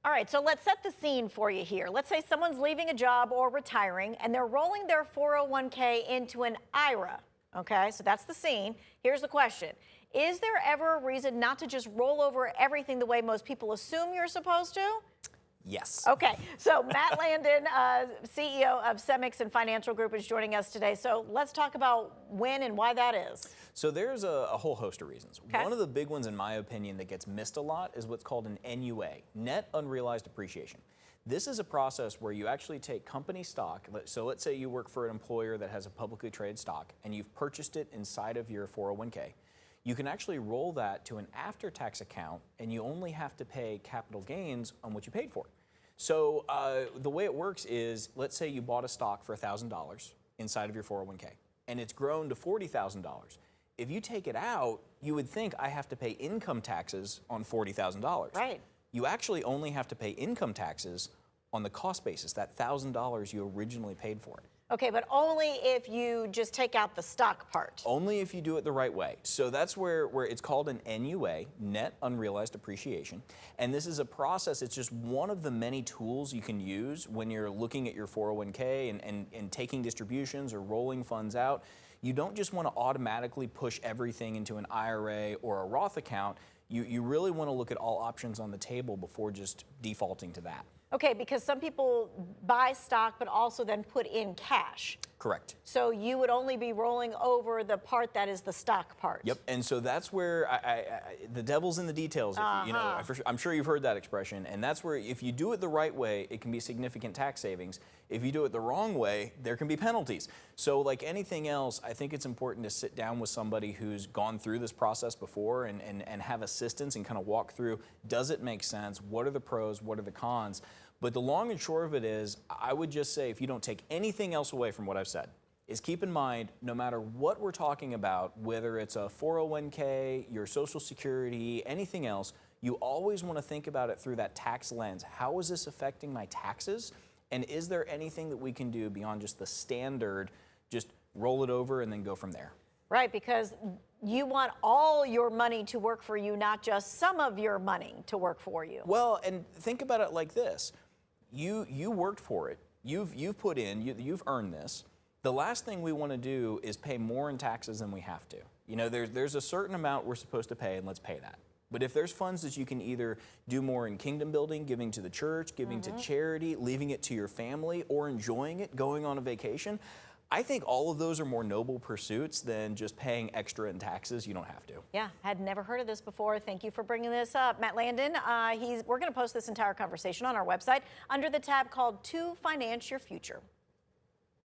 All right, so let's set the scene for you here. Let's say someone's leaving a job or retiring and they're rolling their 401k into an IRA. Okay, so that's the scene. Here's the question. Is there ever a reason not to just roll over everything the way most people assume you're supposed to? Yes. Okay, so Matt Landon, CEO of Senmax and Financial Group, is joining us today. So let's talk about when and why that is. So there's a whole host of reasons. Okay. One of the big ones, in my opinion, that gets missed a lot is what's called an NUA, net unrealized appreciation. This is a process where you actually take company stock. So let's say you work for an employer that has a publicly traded stock and you've purchased it inside of your 401k. You can actually roll that to an after-tax account and you only have to pay capital gains on what you paid for. So the way it works is, let's say you bought a stock for $1,000 inside of your 401k and it's grown to $40,000. If you take it out, you would think I have to pay income taxes on $40,000. Right. You actually only have to pay income taxes on the cost basis, that $1,000 you originally paid for it. Okay, but only if you just take out the stock part. Only if you do it the right way. So that's where it's called an NUA, net unrealized appreciation. And this is a process, it's just one of the many tools you can use when you're looking at your 401k and taking distributions or rolling funds out. You don't just want to automatically push everything into an IRA or a Roth account. You really want to look at all options on the table before just defaulting to that. Okay, because some people buy stock but also then put in cash. Correct. So you would only be rolling over the part that is the stock part. Yep, and so that's where the devil's in the details. If you know, I'm sure you've heard that expression, and that's where if you do it the right way, it can be significant tax savings. If you do it the wrong way, there can be penalties. So like anything else, I think it's important to sit down with somebody who's gone through this process before and have assistance and kind of walk through, does it make sense? What are the pros? What are the cons? But the long and short of it is, I would just say, if you don't take anything else away from what I've said, is keep in mind, no matter what we're talking about, whether it's a 401k, your Social Security, anything else, you always want to think about it through that tax lens. How is this affecting my taxes? And is there anything that we can do beyond just the standard, just roll it over and then go from there? Right, because you want all your money to work for you, not just some of your money to work for you. Well, and think about it like this. You worked for it. You've put in, you've earned this. The last thing we want to do is pay more in taxes than we have to. You know, there's a certain amount we're supposed to pay, and let's pay that. But if there's funds that you can either do more in kingdom building, giving to the church, giving to charity, leaving it to your family, or enjoying it, going on a vacation, I think all of those are more noble pursuits than just paying extra in taxes. You don't have to. Yeah, had never heard of this before. Thank you for bringing this up. Matt Landon, we're going to post this entire conversation on our website under the tab called To Finance Your Future.